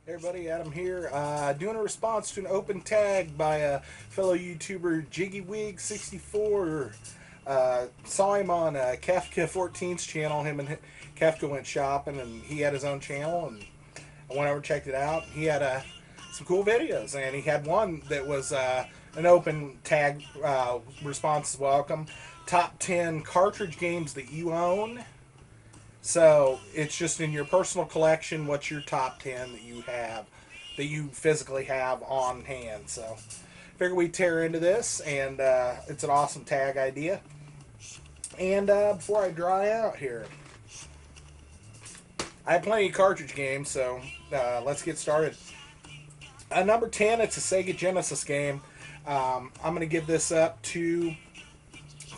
Hey everybody, Adam here, doing a response to an open tag by a fellow YouTuber, jiggywigg64. Saw him on Kafka 14's channel. Him and Kafka went shopping, and he had his own channel, and I went over and checked it out. He had some cool videos, and he had one that was an open tag response is welcome. Top 10 cartridge games that you own. So it's just in your personal collection. What's your top 10 that you have, that you physically have on hand? So figure we tear into this, and it's an awesome tag idea. And before I dry out here, I have plenty of cartridge games, so let's get started. Number 10, it's a Sega Genesis game. I'm going to give this up to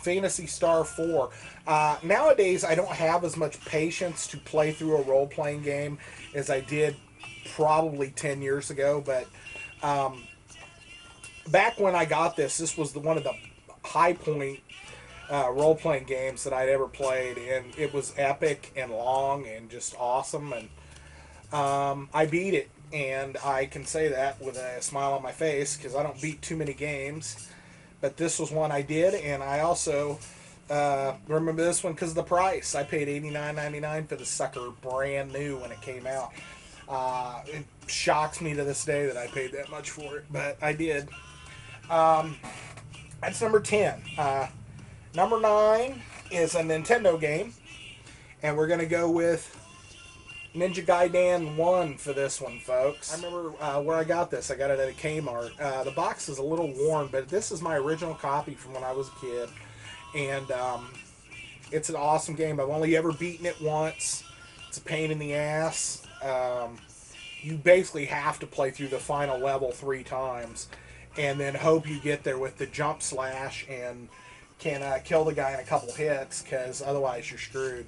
Phantasy Star 4. Nowadays, I don't have as much patience to play through a role-playing game as I did probably 10 years ago, but back when I got this was one of the high point role-playing games that I'd ever played, and it was epic and long and just awesome, and I beat it, and I can say that with a smile on my face because I don't beat too many games. But this was one I did, and I also remember this one because of the price. I paid $89.99 for the sucker, brand new when it came out. It shocks me to this day that I paid that much for it, but I did. That's number 10. Number 9 is a Nintendo game, and we're going to go with Ninja Gaiden 1 for this one, folks. I remember where I got this. I got it at a Kmart. The box is a little worn, but this is my original copy from when I was a kid. And it's an awesome game. I've only ever beaten it once. It's a pain in the ass. You basically have to play through the final level 3 times and then hope you get there with the jump slash and can kill the guy in a couple hits, because otherwise you're screwed.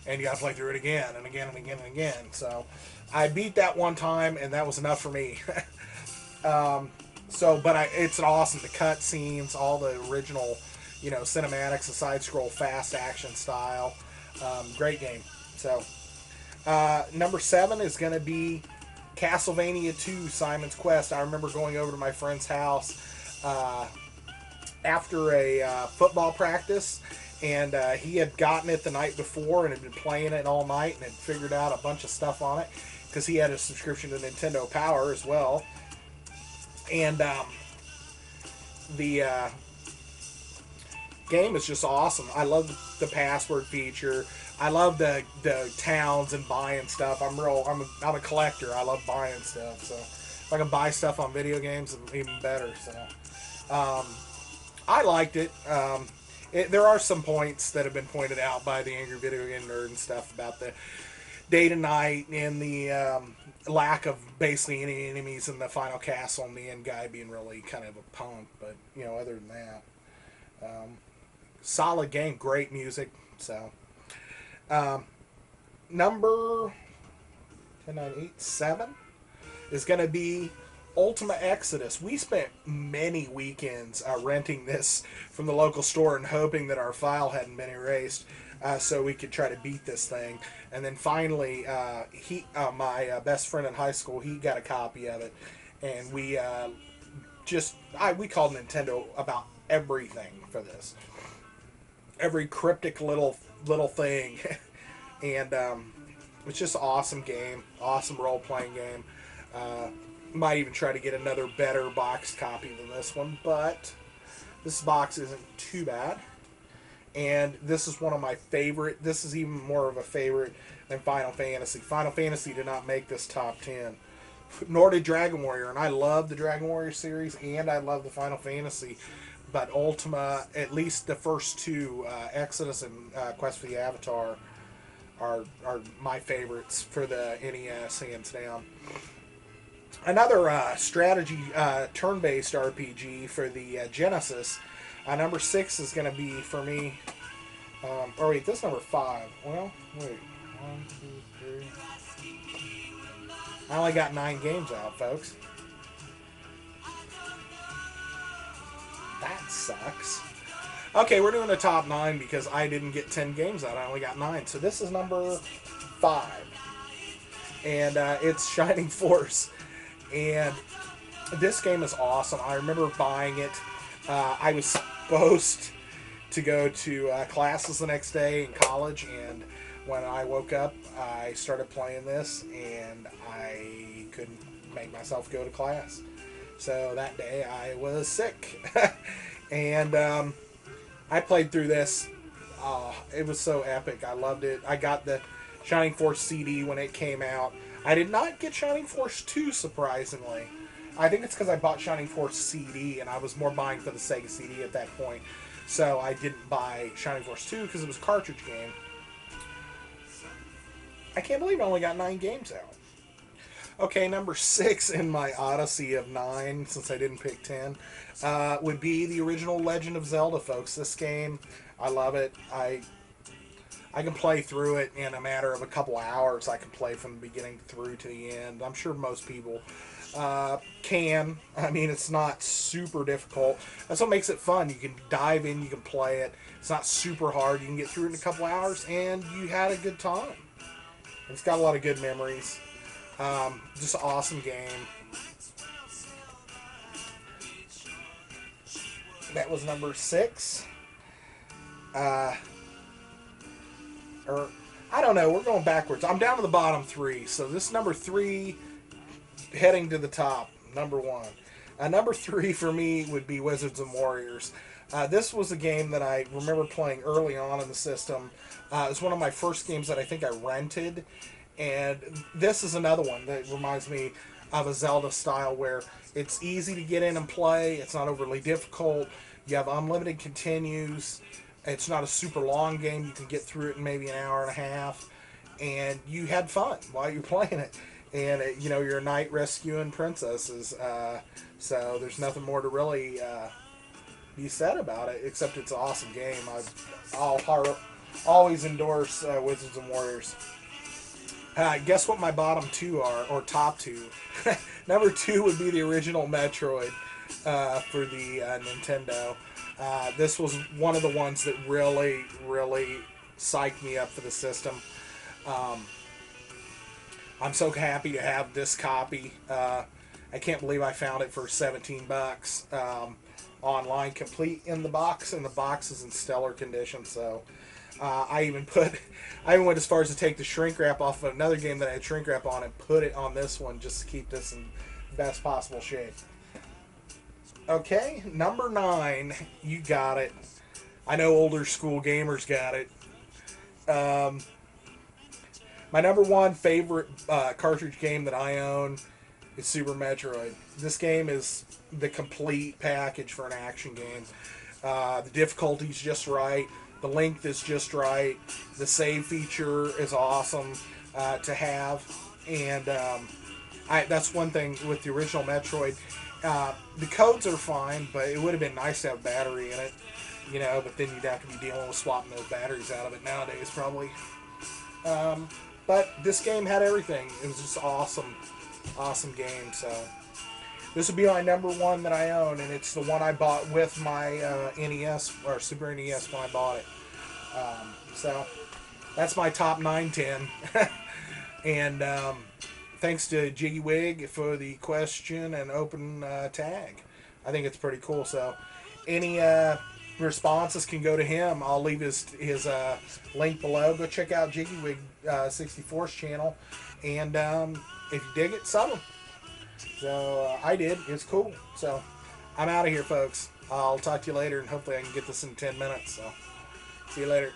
And you got to play through it again and again and again and again. So I beat that one time, and that was enough for me. It's awesome. The cut scenes, all the original, cinematics, the side scroll, fast action style. Great game. So number 7 is going to be Castlevania 2: Simon's Quest. I remember going over to my friend's house after a football practice. And he had gotten it the night before and had been playing it all night and had figured out a bunch of stuff on it because he had a subscription to Nintendo Power as well. And the game is just awesome. I love the password feature. I love the towns and buying stuff. I'm a collector. I love buying stuff. So if I can buy stuff on video games, it's even better. So I liked it. There are some points that have been pointed out by the Angry Video Game Nerd and stuff about the day to night and the lack of basically any enemies in the final castle and the end guy being really kind of a punk. But, other than that, solid game, great music. So, number 10, 9, 8, 7 is going to be Ultima Exodus. We spent many weekends renting this from the local store and hoping that our file hadn't been erased so we could try to beat this thing. And then finally, my best friend in high school, he got a copy of it. And we we called Nintendo about everything for this. Every cryptic little thing. And it's just an awesome game. Awesome role-playing game. Might even try to get another better box copy than this one, but this box isn't too bad. And this is one of my favorite. This is even more of a favorite than Final Fantasy. Final Fantasy did not make this top 10, nor did Dragon Warrior. And I love the Dragon Warrior series, and I love the Final Fantasy. But Ultima, at least the first two, Exodus and Quest for the Avatar, are my favorites for the NES, hands down. Another strategy turn-based RPG for the Genesis. Number 6 is going to be for me. Wait, this is number 5. Well, wait. 1, 2, 3. I only got 9 games out, folks. That sucks. Okay, we're doing a top 9 because I didn't get 10 games out. I only got 9. So this is number 5. and it's Shining Force. And this game is awesome. I remember buying it. I was supposed to go to classes the next day in college, and when I woke up, I started playing this, and I couldn't make myself go to class. So that day I was sick. And I played through this. It was so epic. I loved it. I got the Shining Force CD when it came out. I did not get Shining Force 2, surprisingly. I think it's because I bought Shining Force CD, and I was more buying for the Sega CD at that point. So I didn't buy Shining Force 2 because it was a cartridge game. I can't believe I only got 9 games out. Okay, number 6 in my odyssey of 9, since I didn't pick 10, would be the original Legend of Zelda, folks. This game, I love it. I can play through it in a matter of a couple hours. I can play from the beginning through to the end. I'm sure most people can. I mean, it's not super difficult. That's what makes it fun. You can dive in, you can play it. It's not super hard. You can get through it in a couple hours, and you had a good time. It's got a lot of good memories. Just an awesome game. That was number 6. Or I don't know. We're going backwards. I'm down to the bottom 3. So this number 3, heading to the top. Number 1. Number 3 for me would be Wizards and Warriors. This was a game that I remember playing early on in the system. It was one of my first games that I think I rented. And this is another one that reminds me of a Zelda style where it's easy to get in and play. It's not overly difficult. You have unlimited continues. It's not a super long game. You can get through it in maybe an hour and a half. And you had fun while you're playing it. And, you know, you're a knight rescuing princesses. So there's nothing more to really be said about it, except it's an awesome game. I'll always endorse Wizards and Warriors. Guess what my bottom 2 are, or top 2. Number 2 would be the original Metroid for the Nintendo. This was one of the ones that really, really psyched me up for the system. I'm so happy to have this copy. I can't believe I found it for $17 online, complete in the box, and the box is in stellar condition. So I even went as far as to take the shrink wrap off of another game that I had shrink wrap on and put it on this one just to keep this in best possible shape. Okay, number 9, you got it. I know older school gamers got it. My number 1 favorite cartridge game that I own is Super Metroid. This game is the complete package for an action game. The difficulty's just right. The length is just right. The save feature is awesome to have. And that's one thing with the original Metroid. The codes are fine, but it would have been nice to have battery in it. You know, but then you'd have to be dealing with swapping those batteries out of it nowadays, probably. But this game had everything. It was just awesome. Awesome game. So this would be my number 1 that I own, and it's the one I bought with my NES or Super NES when I bought it. So that's my top 9, 10. And thanks to Jiggywig for the question and open tag. I think it's pretty cool. So any responses can go to him. I'll leave his link below. Go check out jiggywigg64's channel, and if you dig it, sub him. So I did. It's cool. So I'm out of here, folks. I'll talk to you later, and hopefully I can get this in 10 minutes. So see you later.